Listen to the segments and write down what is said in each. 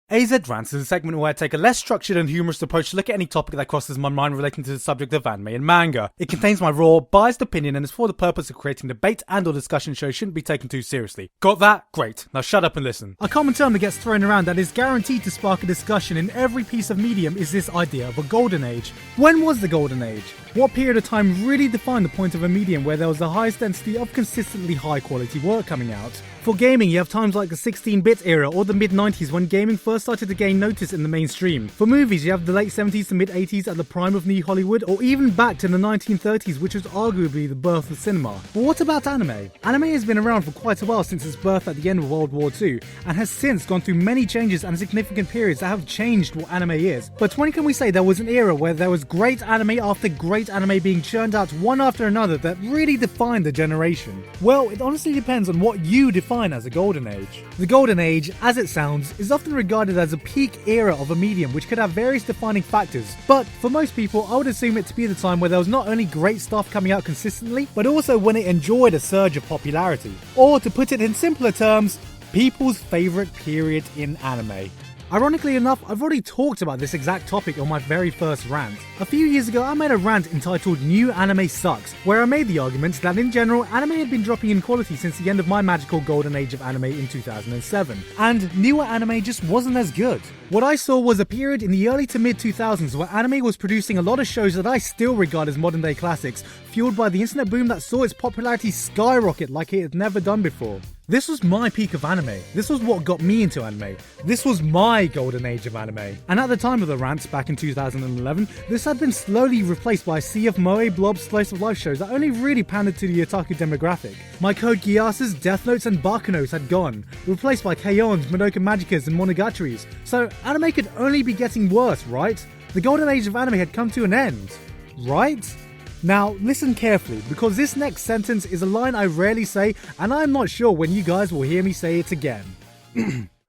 AZ Rant is a segment where I take a less structured and humorous approach to look at any topic that crosses my mind relating to the subject of anime and manga. It contains my raw, biased opinion and is for the purpose of creating debate and or discussion shows shouldn't be taken too seriously. Got that? Great. Now shut up and listen. A common term that gets thrown around that is guaranteed to spark a discussion in every piece of medium is this idea of a golden age. When was the golden age? What period of time really defined the point of a medium where there was the highest density of consistently high quality work coming out? For gaming, you have times like the 16-bit era or the mid-90s when gaming first started to gain notice in the mainstream. For movies, you have the late 70s to mid-80s at the prime of New Hollywood, or even back to the 1930s, which was arguably the birth of cinema. But what about anime? Anime has been around for quite a while since its birth at the end of World War II, and has since gone through many changes and significant periods that have changed what anime is. But when can we say there was an era where there was great anime after great anime being churned out one after another that really defined the generation? Well, it honestly depends on what you define as a golden age. The golden age, as it sounds, is often regarded as a peak era of a medium which could have various defining factors, but for most people I would assume it to be the time where there was not only great stuff coming out consistently, but also when it enjoyed a surge of popularity. Or to put it in simpler terms, people's favourite period in anime. Ironically enough, I've already talked about this exact topic on my very first rant. A few years ago I made a rant entitled New Anime Sucks, where I made the argument that in general anime had been dropping in quality since the end of my magical golden age of anime in 2007, and newer anime just wasn't as good. What I saw was a period in the early to mid 2000s where anime was producing a lot of shows that I still regard as modern day classics, fueled by the internet boom that saw its popularity skyrocket like it had never done before. This was my peak of anime. This was what got me into anime. This was my golden age of anime. And at the time of the rants back in 2011, this had been slowly replaced by a sea of moe, blob, slice of life shows that only really pandered to the otaku demographic. My Code Geass's, Death Notes and Bakunos had gone, replaced by K-On's, Madoka Magicas and Monogatari's. So anime could only be getting worse, right? The golden age of anime had come to an end, right? Now, listen carefully, because this next sentence is a line I rarely say, and I'm not sure when you guys will hear me say it again.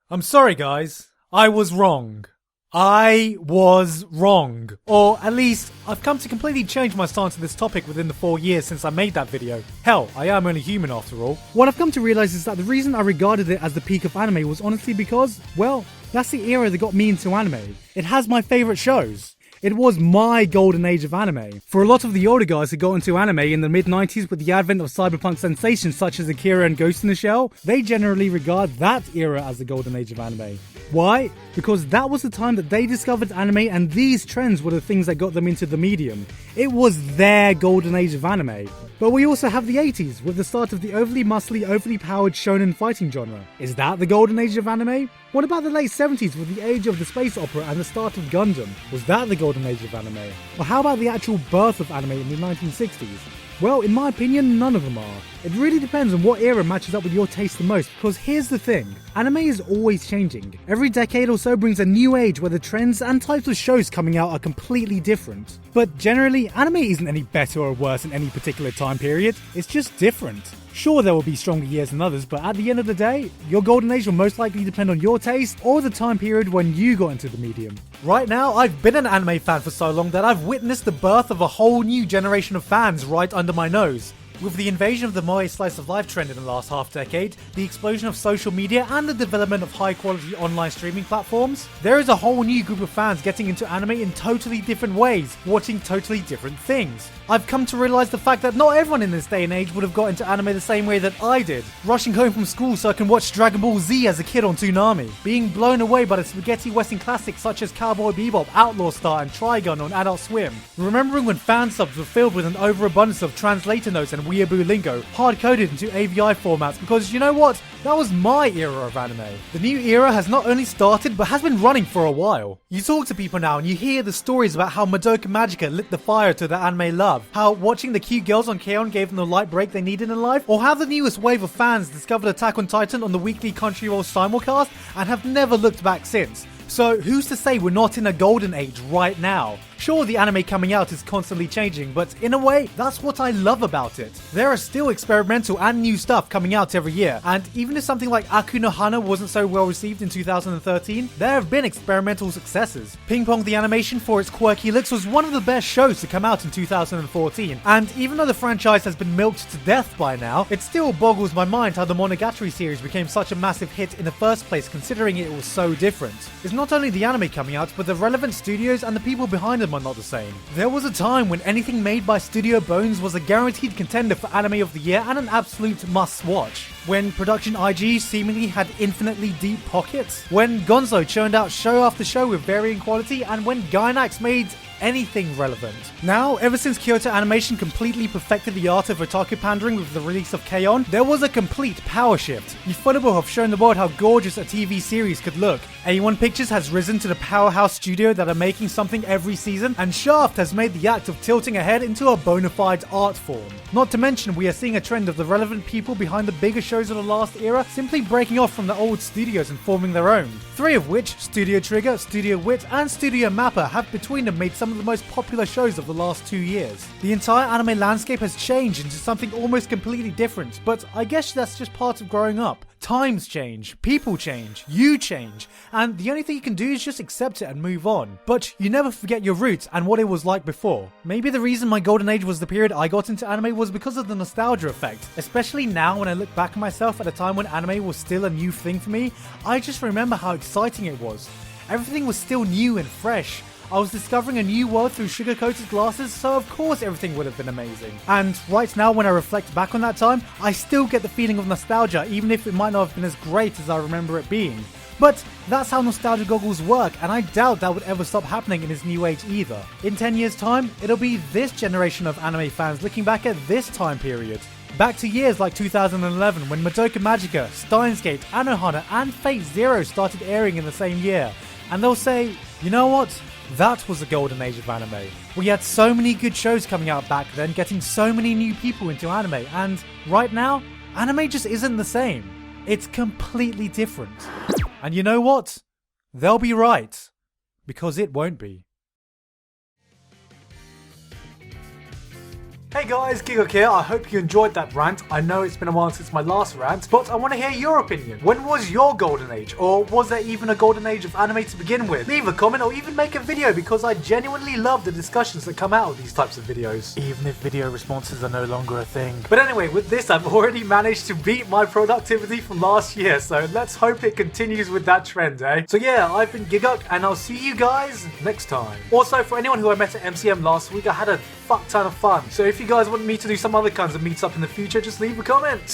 I'm sorry guys, I was wrong. I was wrong. Or at least, I've come to completely change my stance on this topic within the 4 years since I made that video. Hell, I am only human after all. What I've come to realise is that the reason I regarded it as the peak of anime was honestly because, well, that's the era that got me into anime. It has my favourite shows. It was my golden age of anime. For a lot of the older guys who got into anime in the mid-90s with the advent of cyberpunk sensations such as Akira and Ghost in the Shell, they generally regard that era as the golden age of anime. Why? Because that was the time that they discovered anime and these trends were the things that got them into the medium. It was their golden age of anime. But we also have the 80s, with the start of the overly muscly, overly powered shonen fighting genre. Is that the golden age of anime? What about the late 70s with the age of the space opera and the start of Gundam? Was that the golden age of anime? Or how about the actual birth of anime in the 1960s? Well, in my opinion, none of them are. It really depends on what era matches up with your taste the most, because here's the thing. Anime is always changing. Every decade or so brings a new age where the trends and types of shows coming out are completely different. But generally, anime isn't any better or worse in any particular time period, it's just different. Sure, there will be stronger years than others, but at the end of the day, your golden age will most likely depend on your taste or the time period when you got into the medium. Right now, I've been an anime fan for so long that I've witnessed the birth of a whole new generation of fans right under my nose. With the invasion of the moe slice of life trend in the last half decade, the explosion of social media and the development of high quality online streaming platforms, there is a whole new group of fans getting into anime in totally different ways, watching totally different things. I've come to realise the fact that not everyone in this day and age would have got into anime the same way that I did, rushing home from school so I can watch Dragon Ball Z as a kid on Toonami, being blown away by the spaghetti western classics such as Cowboy Bebop, Outlaw Star and Trigun on Adult Swim, remembering when fan subs were filled with an overabundance of translator notes and weeaboo lingo, hard-coded into AVI formats, because you know what? That was my era of anime. The new era has not only started, but has been running for a while. You talk to people now and you hear the stories about how Madoka Magica lit the fire to their anime love, how watching the cute girls on K-On! Gave them the light break they needed in life, or how the newest wave of fans discovered Attack on Titan on the weekly Crunchyroll simulcast and have never looked back since. So who's to say we're not in a golden age right now? Sure, the anime coming out is constantly changing, but in a way, that's what I love about it. There are still experimental and new stuff coming out every year, and even if something like Aku no Hana wasn't so well received in 2013, there have been experimental successes. Ping Pong the animation for its quirky looks was one of the best shows to come out in 2014, and even though the franchise has been milked to death by now, it still boggles my mind how the Monogatari series became such a massive hit in the first place considering it was so different. It's not only the anime coming out, but the relevant studios and the people behind them are not the same. There was a time when anything made by Studio Bones was a guaranteed contender for Anime of the Year and an absolute must-watch. When production IG seemingly had infinitely deep pockets. When Gonzo churned out show after show with varying quality, and when Gainax made anything relevant. Now, ever since Kyoto Animation completely perfected the art of otaku pandering with the release of K-On!, there was a complete power shift. Ufotable have shown the world how gorgeous a TV series could look. A1 Pictures has risen to the powerhouse studio that are making something every season, and Shaft has made the act of tilting ahead into a bona fide art form. Not to mention, we are seeing a trend of the relevant people behind the bigger shows of the last era simply breaking off from the old studios and forming their own. 3 of which, Studio Trigger, Studio Wit, and Studio Mappa, have between them made some of the most popular shows of the last 2 years. The entire anime landscape has changed into something almost completely different, but I guess that's just part of growing up. Times change, people change, you change, and the only thing you can do is just accept it and move on. But you never forget your roots and what it was like before. Maybe the reason my golden age was the period I got into anime was because of the nostalgia effect. Especially now when I look back at myself at a time when anime was still a new thing for me, I just remember how exciting it was. Everything was still new and fresh. I was discovering a new world through sugar-coated glasses, so of course everything would have been amazing. And right now when I reflect back on that time, I still get the feeling of nostalgia, even if it might not have been as great as I remember it being. But that's how nostalgia goggles work, and I doubt that would ever stop happening in this new age either. In 10 years time, it'll be this generation of anime fans looking back at this time period. Back to years like 2011 when Madoka Magica, Steins Gate, Anohana and Fate Zero started airing in the same year. And they'll say, you know what? That was the golden age of anime. We had so many good shows coming out back then, getting so many new people into anime, and right now, anime just isn't the same. It's completely different. And you know what? They'll be right. Because it won't be. Hey guys, Gigguk here. I hope you enjoyed that rant. I know it's been a while since my last rant, but I want to hear your opinion. When was your golden age? Or was there even a golden age of anime to begin with? Leave a comment or even make a video because I genuinely love the discussions that come out of these types of videos. Even if video responses are no longer a thing. But anyway, with this I've already managed to beat my productivity from last year, so let's hope it continues with that trend, eh? So yeah, I've been Gigguk and I'll see you guys next time. Also, for anyone who I met at MCM last week, I had a fuck ton of fun. So if you guys want me to do some other kinds of meetup in the future, just leave a comment.